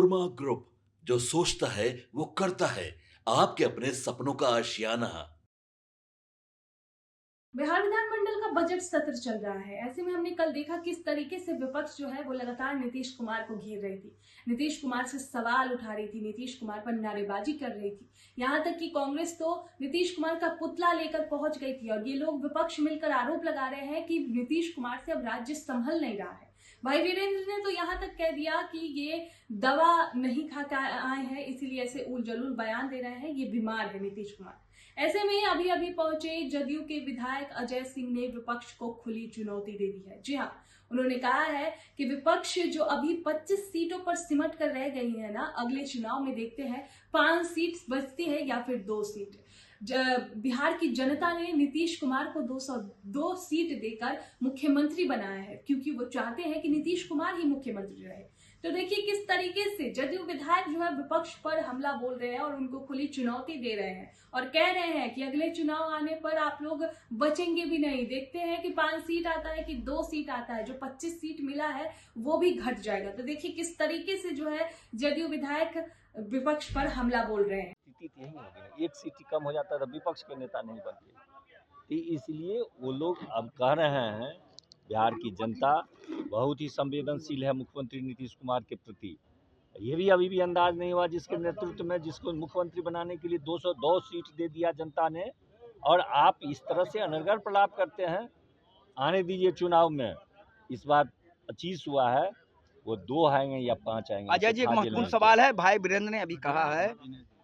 Panorama group, जो सोचता है वो करता है। आपके अपने सपनों का आशियाना। बिहार विधानमंडल का बजट सत्र चल रहा है। ऐसे में हमने कल देखा किस तरीके से विपक्ष जो है वो लगातार नीतीश कुमार को घेर रही थी, नीतीश कुमार से सवाल उठा रही थी, नीतीश कुमार पर नारेबाजी कर रही थी। यहां तक कि कांग्रेस तो नीतीश कुमार का पुतला लेकर पहुंच गई थी और ये लोग विपक्ष मिलकर आरोप लगा रहे हैं कि नीतीश कुमार से अब राज्य संभल नहीं रहा है। भाई वीरेंद्र ने तो यहाँ तक कह दिया कि ये दवा नहीं खा कर आए हैं, इसीलिए ऐसे उल जलूल बयान दे रहे हैं, ये बीमार है नीतीश कुमार। ऐसे में अभी अभी पहुंचे जदयू के विधायक अजय सिंह ने विपक्ष को खुली चुनौती दे दी है। जी हाँ, उन्होंने कहा है कि विपक्ष जो अभी 25 सीटों पर सिमट कर रह गई है ना, अगले चुनाव में देखते हैं 5 सीट बचती है या फिर 2 सीट। बिहार की जनता ने नीतीश कुमार को 202 सीट देकर मुख्यमंत्री बनाया है, क्योंकि वो चाहते हैं कि नीतीश कुमार ही मुख्यमंत्री रहे। तो देखिए किस तरीके से जदयू विधायक जो है विपक्ष पर हमला बोल रहे हैं और उनको खुली चुनौती दे रहे हैं और कह रहे हैं कि अगले चुनाव आने पर आप लोग बचेंगे भी नहीं। देखते हैं कि 5 सीट आता है कि 2 सीट आता है, जो 25 सीट मिला है वो भी घट जाएगा। तो देखिए किस तरीके से जो है जदयू विधायक विपक्ष पर हमला बोल रहे हैं। स्थिति यही होगी ना, एक सीट कम हो जाता है तो विपक्ष के नेता नहीं बनते। तो इसलिए वो लोग अब कह रहे हैं, बिहार की जनता बहुत ही संवेदनशील है मुख्यमंत्री नीतीश कुमार के प्रति। ये भी अभी भी अंदाज नहीं हुआ जिसके नेतृत्व में जिसको मुख्यमंत्री बनाने के लिए 202 सीट दे दिया जनता ने, और आप इस तरह से अनर्गल प्रलाप करते हैं। आने दीजिए चुनाव में, इस बार 25 हुआ है, वो 2 आएंगे या 5 आएंगे। अजय जी, एक महत्वपूर्ण सवाल है। भाई वीरेंद्र ने अभी कहा है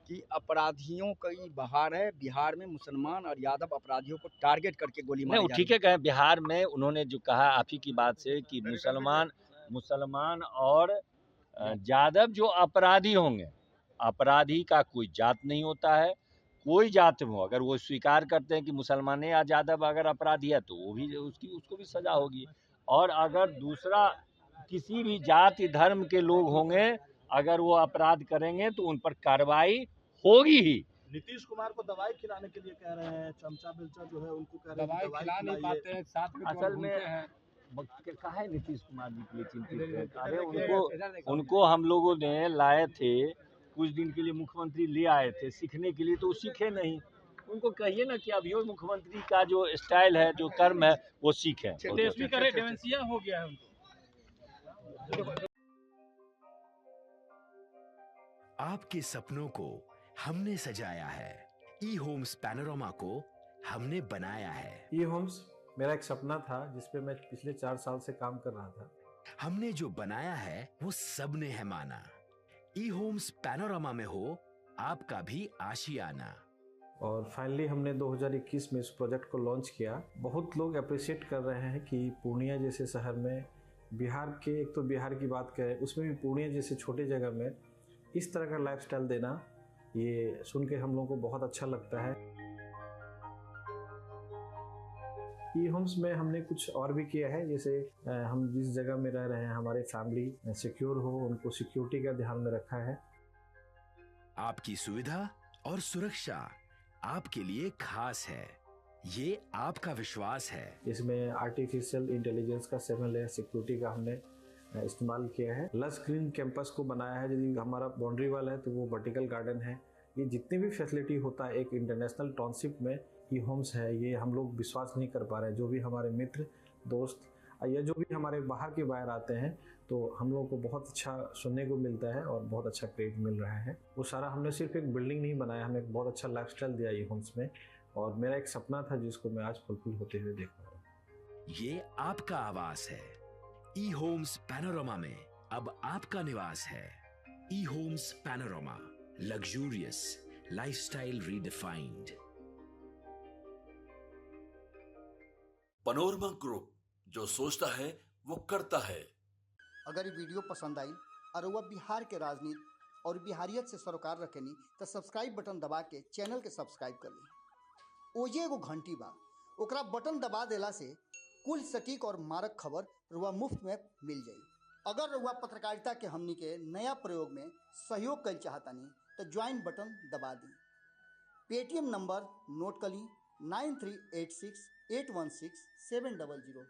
कि अपराधियों की बहार है, बिहार में मुसलमान और यादव अपराधियों को टारगेट करके गोली मारी नहीं, जा ठीक रही है, कहे बिहार में उन्होंने जो कहा आप ही की बात से कि मुसलमान और यादव जो अपराधी होंगे, अपराधी का कोई जात नहीं होता है। कोई जात हो, अगर वो स्वीकार करते हैं कि मुसलमान या यादव अगर अपराधी है तो वो भी उसको भी सजा होगी। और अगर दूसरा किसी भी जाति धर्म के लोग होंगे, अगर वो अपराध करेंगे तो उन पर कार्रवाई होगी ही। नीतीश कुमार को दवाई खिलाने के लिए कह रहे हैं, चमचा बिल्चा जो है उनको कह रहे हैं दवाई खिला नहीं पाते हैं, साथ में असल में कहा है नीतीश कुमार जी के लिए चिंतित है। अरे उनको हम लोगों ने लाए थे, कुछ दिन के लिए मुख्यमंत्री ले आए थे सीखने के लिए, तो वो सीखे नहीं। उनको कहिए ना कि अभी मुख्यमंत्री का जो स्टाइल है, जो कर्म है, वो सीखें। डिमेंशिया हो गया है उनको। आपके सपनों को हमने सजाया है, ई होम्स पैनोरमा को हमने बनाया है। ई होम्स मेरा एक सपना था जिस पे मैं पिछले 4 साल से काम कर रहा था। हमने जो बनाया है वो सबने है माना। ई होम्स पैनोरमा में हो आपका भी आशियाना। और फाइनली हमने 2021 में इस प्रोजेक्ट को लॉन्च किया। बहुत लोग अप्रिशिएट कर रहे हैं कि पूर्णिया जैसे शहर में, बिहार के, एक तो बिहार की बात करें उसमें भी पूर्णिया जैसे छोटे जगह में इस तरह का लाइफस्टाइल देना, ये सुन के हम लोगों को बहुत अच्छा लगता है। ई होम्स में हमने कुछ और भी किया है, जैसे हम जिस जगह में रह रहे हैं हमारे फैमिली सिक्योर हो, उनको सिक्योरिटी का ध्यान में रखा है। आपकी सुविधा और सुरक्षा आपके लिए खास है, ये आपका विश्वास है। इसमें आर्टिफिशियल इंटेलिजेंस का 7 लेयर सिक्योरिटी का हमने इस्तेमाल किया है। लस ग्रीन कैंपस को बनाया है। यदि हमारा बाउंड्री वाल है तो वो वर्टिकल गार्डन है। ये जितनी भी फैसिलिटी होता है एक इंटरनेशनल टाउनशिप में, ई होम्स है, ये हम लोग विश्वास नहीं कर पा रहे हैं। जो भी हमारे मित्र दोस्त या जो भी हमारे बाहर के बाहर आते हैं तो हम लोगों को बहुत अच्छा सुनने को मिलता है और बहुत अच्छा क्रेडिट मिल रहा है। वो सारा हमने सिर्फ एक बिल्डिंग नहीं बनाया, हमें एक बहुत अच्छा लाइफस्टाइल दिया ई होम्स में, और मेरा एक सपना था जिसको मैं आज फुलफिल होते हुए देख रहा हूँ। ये आपका आवास है। ई होम्स पैनोरमा में अब आपका निवास है। E homes Panorama, luxurious lifestyle redefined. Panorama group, जो सोचता है वो करता है। अगर ये वीडियो पसंद आई और वह बिहार के राजनीति और बिहारियत से सरोकार रखेनी तो सब्सक्राइब बटन दबा के चैनल के सब्सक्राइब कर ली। ओजे एगो घंटी बा, ओकरा बटन दबा देला से कुल सटीक और मारक खबर रुआ मुफ्त में मिल जाई। अगर रुआ पत्रकारिता के हमनी के नया प्रयोग में सहयोग कर चाहतानी तो ज्वाइन बटन दबा दी। पेटीएम नंबर नोट कर ली 9386816700।